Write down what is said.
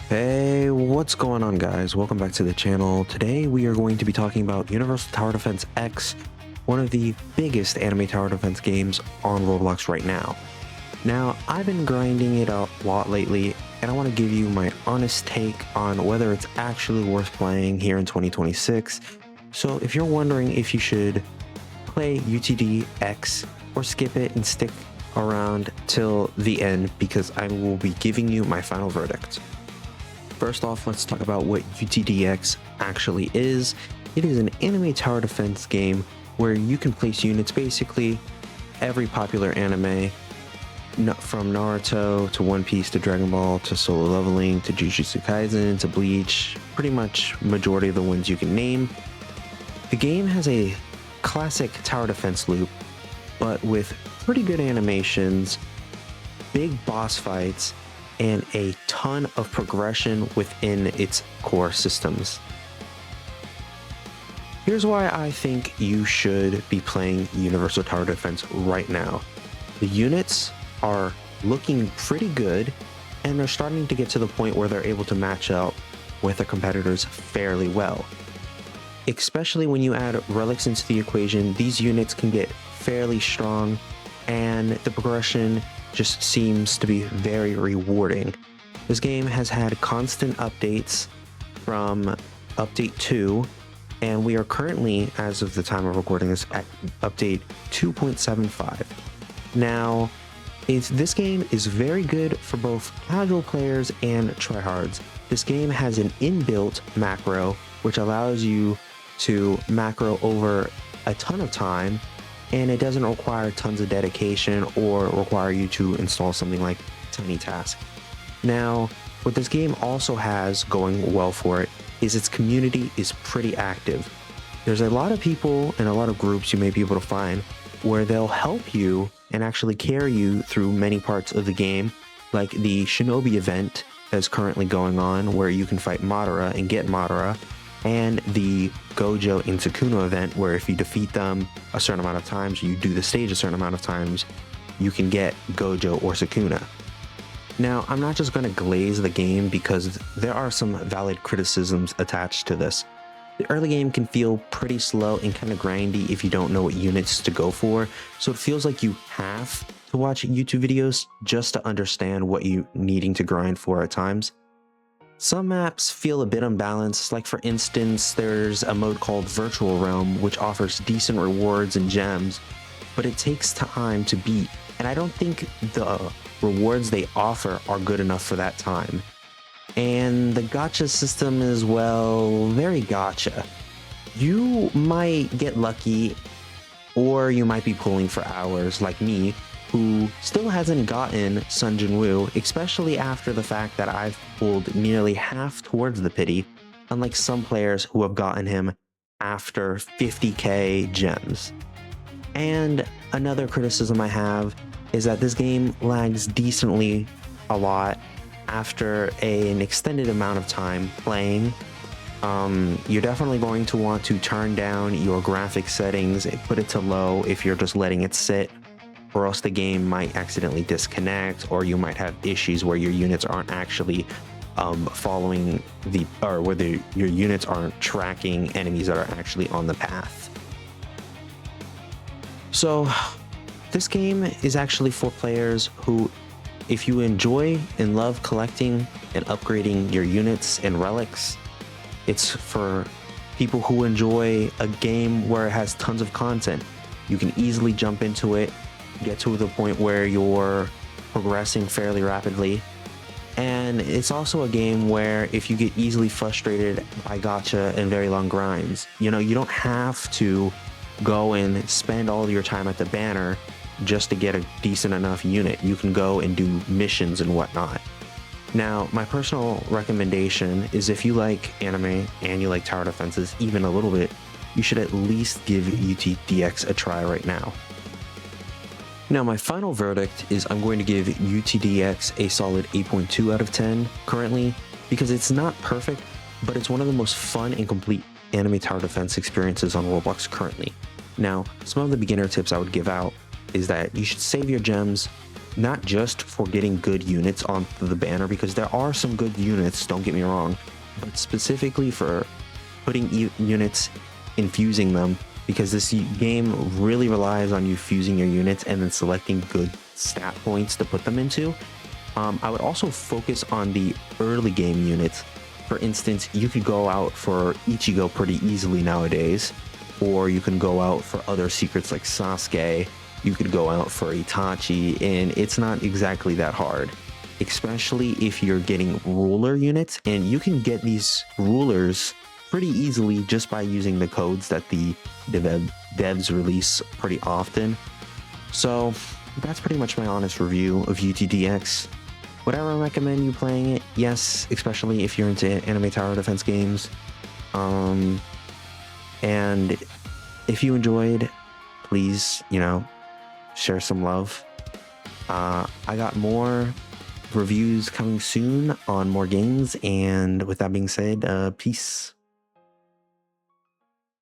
Hey, what's going on, guys? Welcome back to the channel. Today we are going to be talking about Universal Tower Defense X, one of the biggest anime tower defense games on Roblox right now. Now, I've been grinding it a lot lately, and I want to give you my honest take on whether it's actually worth playing here in 2026. So if you're wondering if you should play UTD X or skip it and stick around till the end, because I will be giving you my final verdict. First off, let's talk about what UTD X actually is. It is an anime tower defense game where you can place units, basically every popular anime, from Naruto to One Piece to Dragon Ball to Solo Leveling to Jujutsu Kaisen to Bleach, pretty much majority of the ones you can name. The game has a classic tower defense loop, but with pretty good animations, big boss fights, and a ton of progression within its core systems. Here's why I think you should be playing Universal Tower Defense right now. The units are looking pretty good, and they're starting to get to the point where they're able to match up with their competitors fairly well. Especially when you add relics into the equation, these units can get fairly strong, and the progression just seems to be very rewarding. This game has had constant updates from update 2, and we are currently, as of the time of recording this, at update 2.75. Now, this game is very good for both casual players and tryhards. This game has an inbuilt macro, which allows you to macro over a ton of time, and it doesn't require tons of dedication or require you to install something like Tiny Task. Now, what this game also has going well for it is its community is pretty active. There's a lot of people and a lot of groups you may be able to find where they'll help you and actually carry you through many parts of the game, like the Shinobi event that's currently going on, where you can fight Madara and get Madara, and the Gojo and Sukuna event, where if you defeat them a certain amount of times, you do the stage a certain amount of times, you can get Gojo or Sukuna. Now, I'm not just going to glaze the game, because there are some valid criticisms attached to this. The early game can feel pretty slow and kind of grindy if you don't know what units to go for, so it feels like you have to watch YouTube videos just to understand what you're needing to grind for at times. Some maps feel a bit unbalanced, like for instance, there's a mode called Virtual Realm, which offers decent rewards and gems, but it takes time to beat, and I don't think the rewards they offer are good enough for that time. And the gacha system is, well, very gacha. You might get lucky, or you might be pulling for hours like me, who still hasn't gotten Sun Jin-woo, especially after the fact that I've pulled nearly half towards the pity, unlike some players who have gotten him after 50k gems. And another criticism I have is that this game lags decently a lot after an extended amount of time playing. You're definitely going to want to turn down your graphic settings and put it to low if you're just letting it sit, or else the game might accidentally disconnect, or you might have issues where your units aren't actually following or whether your units aren't tracking enemies that are actually on the path. So this game is actually for players who, if you enjoy and love collecting and upgrading your units and relics, it's for people who enjoy a game where it has tons of content. You can easily jump into it, get to the point where you're progressing fairly rapidly. And it's also a game where if you get easily frustrated by gacha and very long grinds, you don't have to go and spend all your time at the banner just to get a decent enough unit. You can go and do missions and whatnot. Now, my personal recommendation is, if you like anime and you like tower defenses even a little bit, you should at least give UTDX a try right now. Now, my final verdict is I'm going to give UTDX a solid 8.2 out of 10 currently, because it's not perfect, but it's one of the most fun and complete anime tower defense experiences on Roblox currently. Now, some of the beginner tips I would give out is that you should save your gems, not just for getting good units on the banner, because there are some good units, don't get me wrong, but specifically for putting units, infusing them, because this game really relies on you fusing your units and then selecting good stat points to put them into. I would also focus on the early game units. For instance, you could go out for Ichigo pretty easily nowadays, or you can go out for other secrets like Sasuke. You could go out for Itachi, and it's not exactly that hard, especially if you're getting ruler units, and you can get these rulers pretty easily just by using the codes that the devs release pretty often. So that's pretty much my honest review of UTDX. Would I recommend you playing it? Yes, especially if you're into anime tower defense games. And if you enjoyed, please, share some love. I got more reviews coming soon on more games, and with that being said, peace.